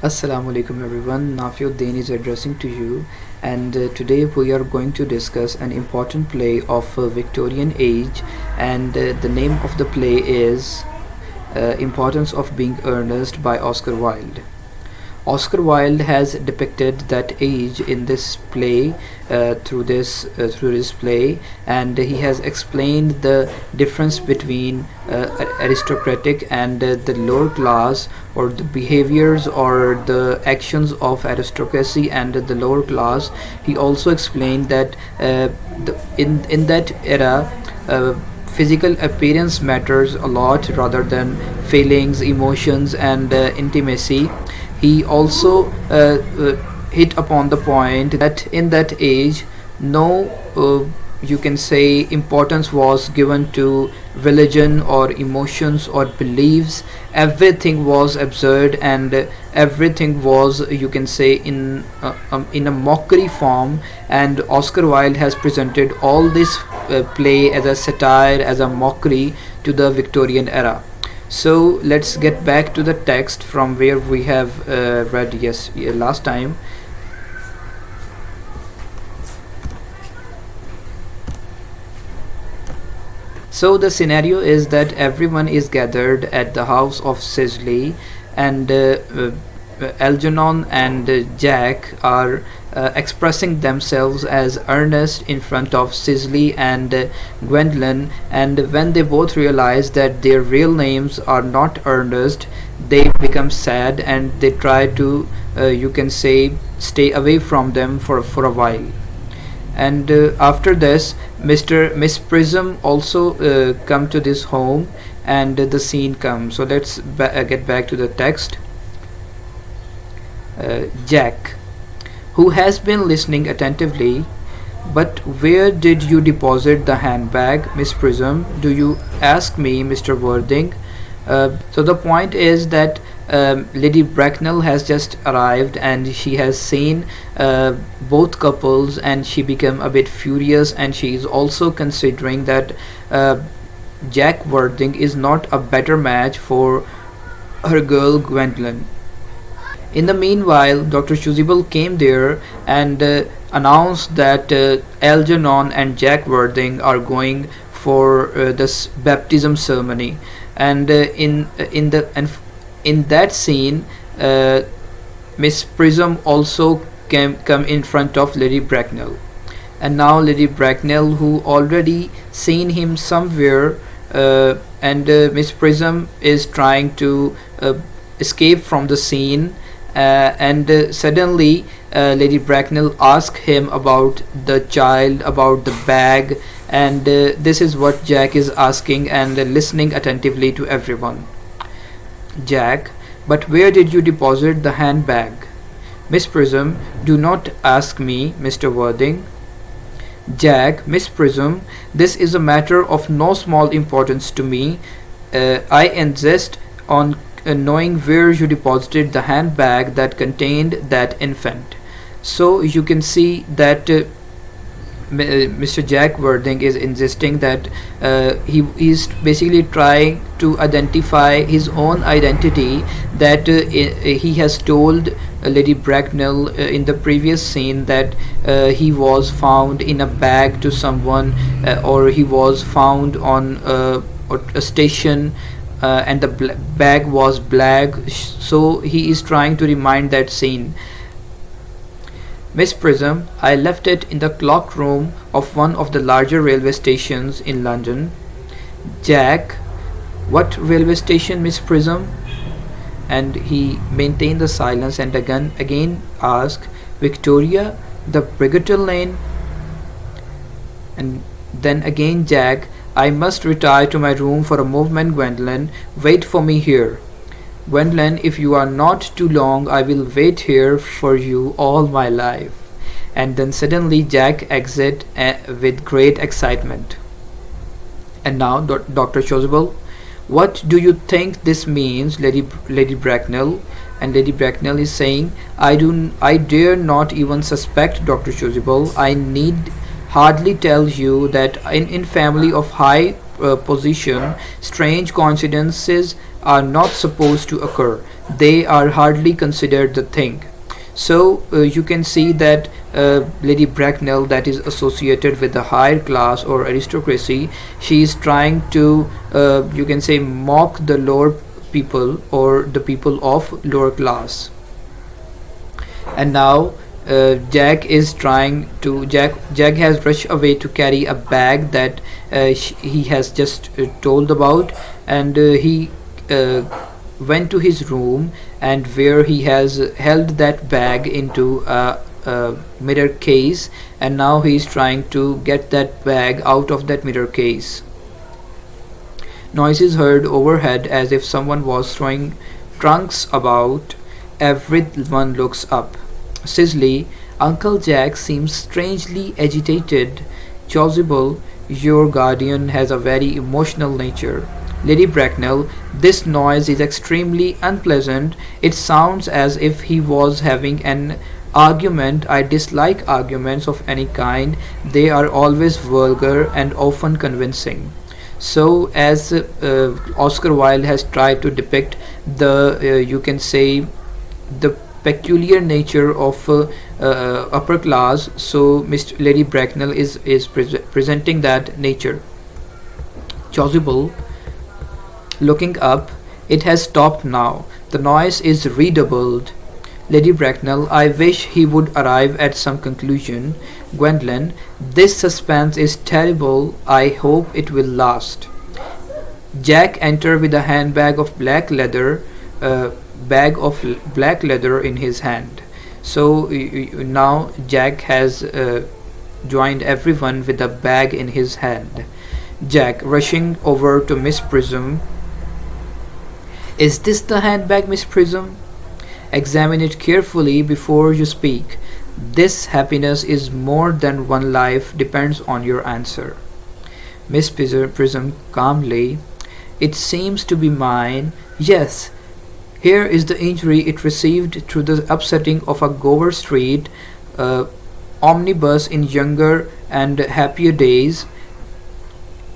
Assalamu alaikum everyone. Nafiuddin is addressing to you, and today we are going to discuss an important play of Victorian age, and the name of the play is Importance of Being Earnest by Oscar Wilde. Oscar Wilde has depicted that age in this play through this play, and he has explained the difference between aristocratic and the lower class, or the behaviors or the actions of aristocracy and the lower class. He also explained that in that era. Physical appearance matters a lot rather than feelings, emotions, and intimacy. He also hit upon the point that in that age, no, you can say, importance was given to religion or emotions or beliefs. Everything was absurd, and everything was, you can say, in a mockery form. And Oscar Wilde has presented all this play as a satire, as a mockery to the Victorian era. So let's get back to the text from where we have read last time. So the scenario is that everyone is gathered at the house of Cicely, and Algernon and Jack are expressing themselves as Ernest in front of Cicely and Gwendolyn. And when they both realize that their real names are not Ernest, they become sad and they try to, you can say, stay away from them for a while. And after this, Miss Prism also come to this home, and the scene comes. So let's get back to the text. Jack, who has been listening attentively. But where did you deposit the handbag, Miss Prism? Do you ask me, Mr. Worthing? So the point is that Lady Bracknell has just arrived, and she has seen both couples, and she became a bit furious, and she is also considering that Jack Worthing is not a better match for her girl Gwendolyn. In the meanwhile, Dr. Chasuble came there and announced that Algernon and Jack Worthing are going for this baptism ceremony. And in that scene, Miss Prism also come in front of Lady Bracknell. And now Lady Bracknell, who already seen him somewhere, and Miss Prism is trying to escape from the scene, and suddenly Lady Bracknell asks him about the child, about the bag, and this is what Jack is asking and listening attentively to everyone. Jack, but where did you deposit the handbag? Miss Prism, do not ask me, Mr. Worthing. Jack, Miss Prism, this is a matter of no small importance to me. I insist on knowing where you deposited the handbag that contained that infant. So you can see that Mr. Jack Worthing is insisting that he is basically trying to identify his own identity, that he has told Lady Bracknell in the previous scene that he was found in a bag to someone, or he was found on a station, and the bag was black. So he is trying to remind that scene. Miss Prism, I left it in the clock room of one of the larger railway stations in London. Jack, what railway station, Miss Prism? And he maintained the silence and again asked, Victoria, the Brigator Lane? And then again, Jack, I must retire to my room for a movement, Gwendolyn. Wait for me here. Gwendolyn, if you are not too long, I will wait here for you all my life. And then suddenly Jack exit with great excitement. And now, Dr. Chasuble, what do you think this means, Lady Bracknell? And Lady Bracknell is saying, I dare not even suspect, Dr. Chasuble. I need hardly tell you that in family of high position, strange coincidences are not supposed to occur. They are hardly considered the thing. So you can see that Lady Bracknell, that is associated with the higher class or aristocracy, she is trying to, you can say, mock the lower people or the people of lower class. And now Jack has rushed away to carry a bag that he has just told about, and he went to his room, and where he has held that bag into a mirror case, and now he is trying to get that bag out of that mirror case. Noises heard overhead as if someone was throwing trunks about. Everyone looks up. Cicely, Uncle Jack seems strangely agitated. Chasuble, your guardian has a very emotional nature. Lady Bracknell, this noise is extremely unpleasant. It sounds as if he was having an argument. I dislike arguments of any kind. They are always vulgar and often convincing. So, as Oscar Wilde has tried to depict the, you can say, the peculiar nature of upper class, so Mr. Lady Bracknell is presenting that nature. Chasuble, looking up, it has stopped now. The noise is redoubled. Lady Bracknell, I wish he would arrive at some conclusion. Gwendolen, this suspense is terrible. I hope it will last. Jack entered with a handbag of black leather, black leather in his hand. So now Jack has joined everyone with a bag in his hand. Jack, rushing over to Miss Prism. Is this the handbag, Miss Prism? Examine it carefully before you speak. This happiness is more than one life depends on your answer. Miss Prism calmly. It seems to be mine. Yes. Here is the injury it received through the upsetting of a Gower Street omnibus in younger and happier days.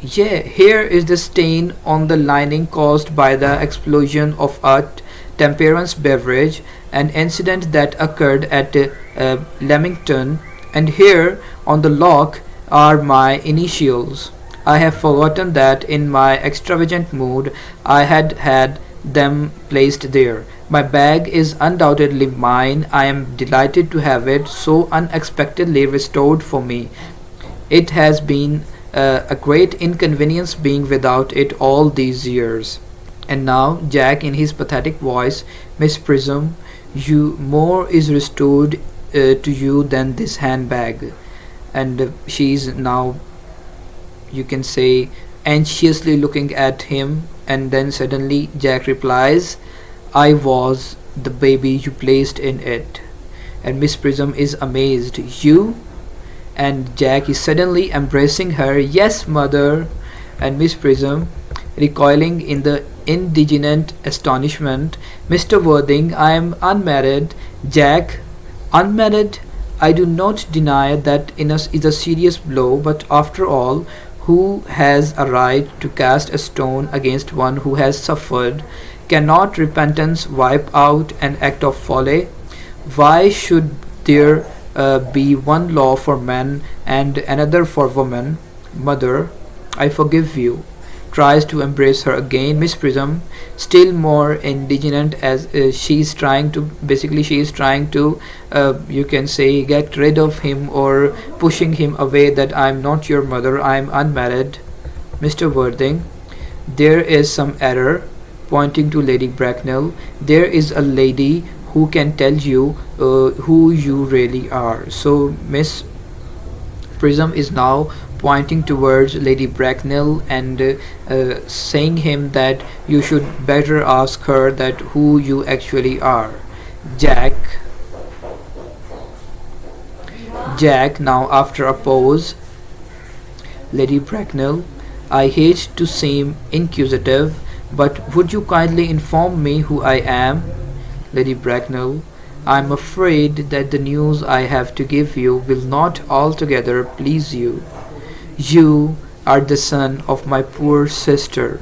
Here is the stain on the lining caused by the explosion of a temperance beverage, an incident that occurred at Leamington, and here on the lock are my initials. I have forgotten that in my extravagant mood I had them placed there. My bag is undoubtedly mine. I am delighted to have it so unexpectedly restored for me. It has been a great inconvenience being without it all these years. And now Jack, in his pathetic voice, Miss Prism, more is restored to you than this handbag. And she is now, you can say, anxiously looking at him, and then suddenly Jack replies, I was the baby you placed in it. And Miss Prism is amazed. You? And Jack is suddenly embracing her. Yes, mother. And Miss Prism, recoiling in the indignant astonishment, Mr. Worthing, I am unmarried. Jack, unmarried? I do not deny that is a serious blow, but after all, who has a right to cast a stone against one who has suffered? Cannot repentance wipe out an act of folly? Why should there be one law for men and another for women? Mother, I forgive you. Tries to embrace her again. Miss Prism, still more indignant, as she is trying to, you can say, get rid of him or pushing him away, that I am not your mother, I am unmarried. Mr. Worthing, there is some error, pointing to Lady Bracknell. There is a lady who can tell you who you really are. So Miss Prism is now pointing towards Lady Bracknell and saying him that you should better ask her that who you actually are. Jack, now after a pause, Lady Bracknell, I hate to seem inquisitive, but would you kindly inform me who I am? Lady Bracknell, I am afraid that the news I have to give you will not altogether please you. You, are the son of my poor sister,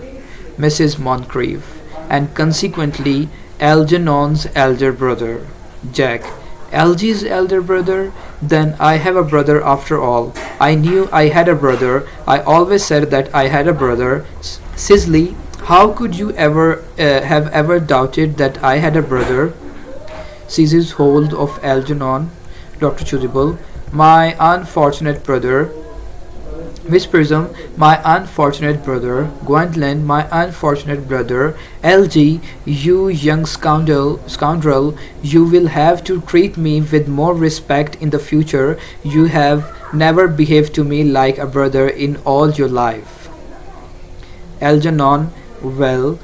Mrs. Moncrief, and consequently Algernon's elder brother, Jack. Algy's elder brother? Then I have a brother after all. I knew I had a brother. I always said that I had a brother. Cicely, how could you ever have ever doubted that I had a brother? Seizes hold of Algernon. Dr. Chudibble, my unfortunate brother. Miss Prism, my unfortunate brother. Gwendolen, my unfortunate brother. LG, you young scoundrel, you will have to treat me with more respect in the future. You have never behaved to me like a brother in all your life. Algernon, well,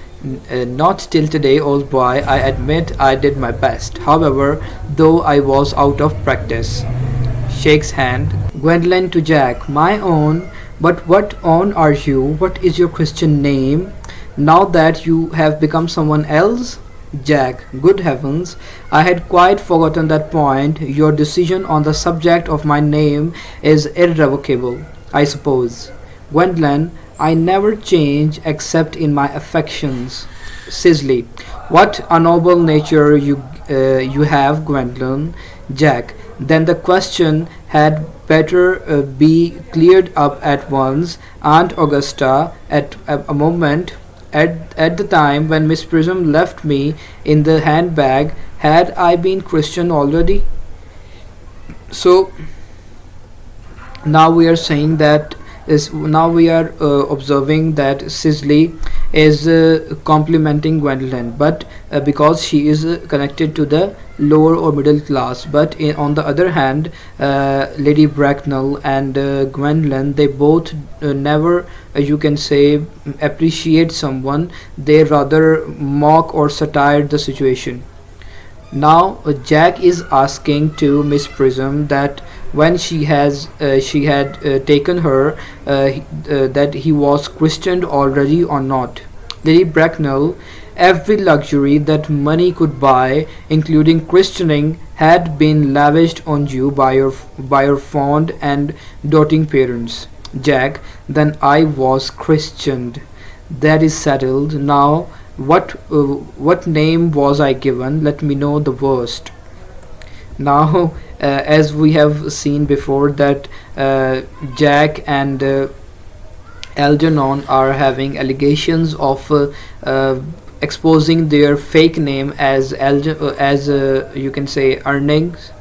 not till today, old boy. I admit I did my best. However, though I was out of practice. Shakes hand. Gwendolen to Jack, my own. But what own are you? What is your Christian name? Now that you have become someone else? Jack, good heavens, I had quite forgotten that point. Your decision on the subject of my name is irrevocable, I suppose. Gwendolen, I never change except in my affections. Cicely, what a noble nature you have, Gwendolen. Jack, then the question had better be cleared up at once. Aunt Augusta, at a moment, at the time when Miss Prism left me in the handbag, had I been Christian already? So now we are saying that is now we are observing that Cicely is complimenting Gwendolen, but because she is connected to the lower or middle class. But on the other hand, Lady Bracknell and Gwendolen, they both never, you can say, appreciate someone. They rather mock or satire the situation. Now Jack is asking to Miss Prism that when she had taken her that he was christened already or not. Lady Bracknell, every luxury that money could buy, including christening, had been lavished on you by your fond and doting parents. Jack, then I was christened. That is settled. Now what name was I given? Let me know the worst. Now, as we have seen before, that Jack and Algernon are having allegations of exposing their fake name as you can say earnings.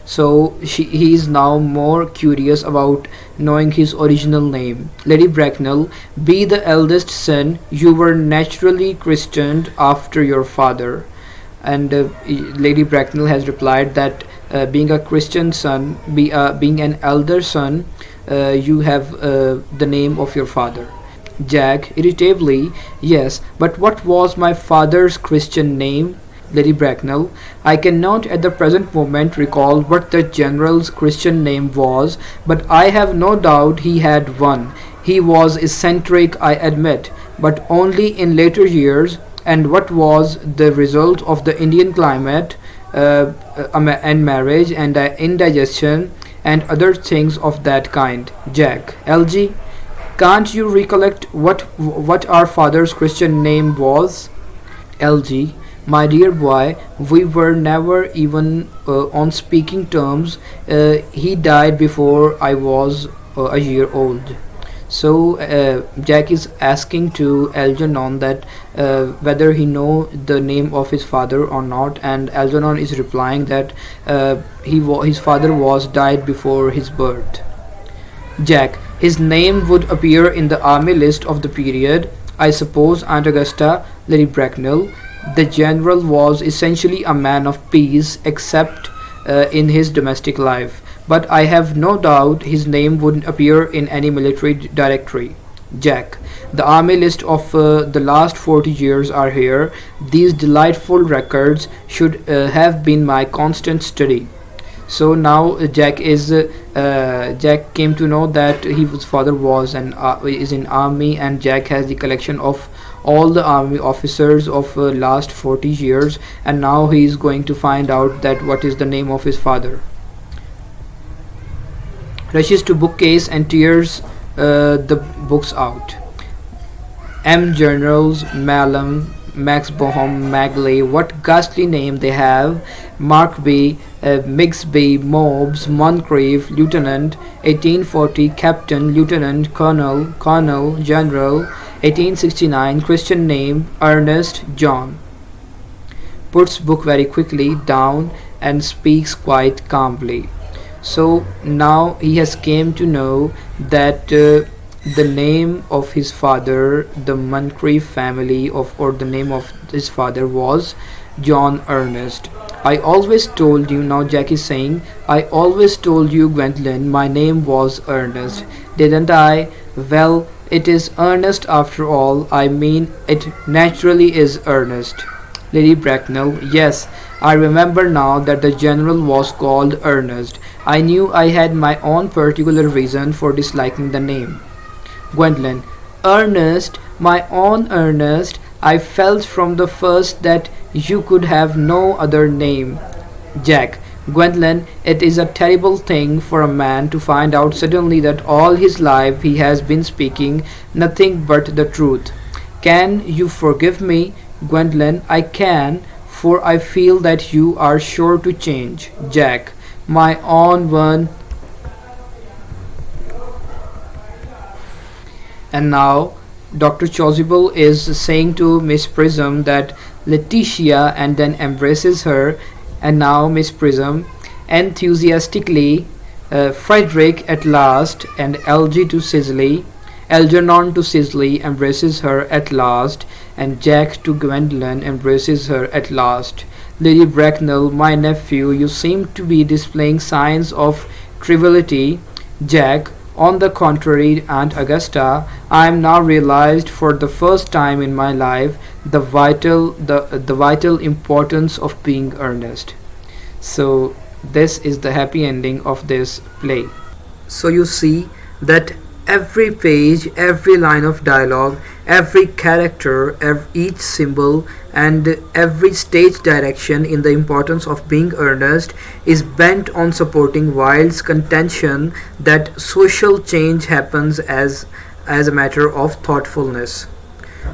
So he is now more curious about knowing his original name. Lady Bracknell, be the eldest son, you were naturally christened after your father. And Lady Bracknell has replied that being a Christian son, being an elder son, you have the name of your father. Jack, irritably, yes, but what was my father's Christian name? Lady Bracknell, I cannot at the present moment recall what the general's Christian name was, but I have no doubt he had one. He was eccentric, I admit, but only in later years, and what was the result of the Indian climate and marriage and indigestion and other things of that kind. Jack, LG, can't you recollect what our father's Christian name was? LG, my dear boy, we were never even on speaking terms. He died before I was a year old. So Jack is asking to Algernon that whether he know the name of his father or not, and Algernon is replying that his father was died before his birth. Jack, his name would appear in the army list of the period, I suppose. Aunt Augusta, Lady Bracknell, the general was essentially a man of peace, except in his domestic life. But I have no doubt his name wouldn't appear in any military directory. Jack, the army list of the last 40 years are here. These delightful records should have been my constant study. So now Jack came to know that his father was is in army, and Jack has the collection of all the army officers of last 40 years, and now he is going to find out that what is the name of his father. Rushes to bookcase and tears the books out. M. Generals, Malum, Max Bohom, Magley, what ghastly name they have, Markby, Mixby, Mobs, Moncrief, Lieutenant, 1840, Captain, Lieutenant, Colonel, Colonel, General, 1869, Christian name, Ernest, John. Puts book very quickly down and speaks quite calmly. So now he has came to know that the name of his father, the Moncrief family of, or the name of his father was John Ernest. I always told you, now Jack is saying, I always told you, Gwendolyn, my name was Ernest. Didn't I? Well, it is Ernest after all. I mean, it naturally is Ernest. Lady Bracknell, yes, I remember now that the general was called Ernest. I knew I had my own particular reason for disliking the name. Gwendolyn, Ernest, my own Ernest, I felt from the first that you could have no other name. Jack, Gwendolyn, it is a terrible thing for a man to find out suddenly that all his life he has been speaking nothing but the truth. Can you forgive me? Gwendolyn, I can, for I feel that you are sure to change. Jack, my own one. And now Dr. Chasuble is saying to Miss Prism that Letitia, and then embraces her. And now Miss Prism enthusiastically, Frederick at last, and LG to Cicely, Algernon to Cicely embraces her at last, and Jack to Gwendolyn embraces her at last. Lady Bracknell, my nephew, you seem to be displaying signs of triviality. Jack, on the contrary, Aunt Augusta, I am now realized for the first time in my life the vital importance of being earnest. So this is the happy ending of this play. So you see that every page, every line of dialogue, every character, each symbol, and every stage direction in the importance of being earnest is bent on supporting Wilde's contention that social change happens as a matter of thoughtfulness.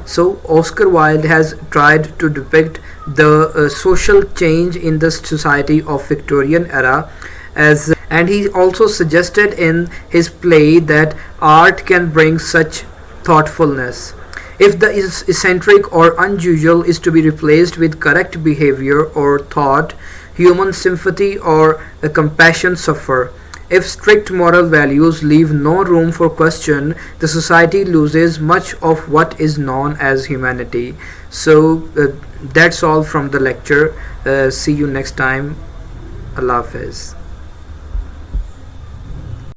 So Oscar Wilde has tried to depict the social change in the society of Victorian era as, and he also suggested in his play that art can bring such thoughtfulness. If the eccentric or unusual is to be replaced with correct behavior or thought, human sympathy or compassion suffer. If strict moral values leave no room for question, the society loses much of what is known as humanity. So that's all from the lecture. See you next time. Allah Hafiz.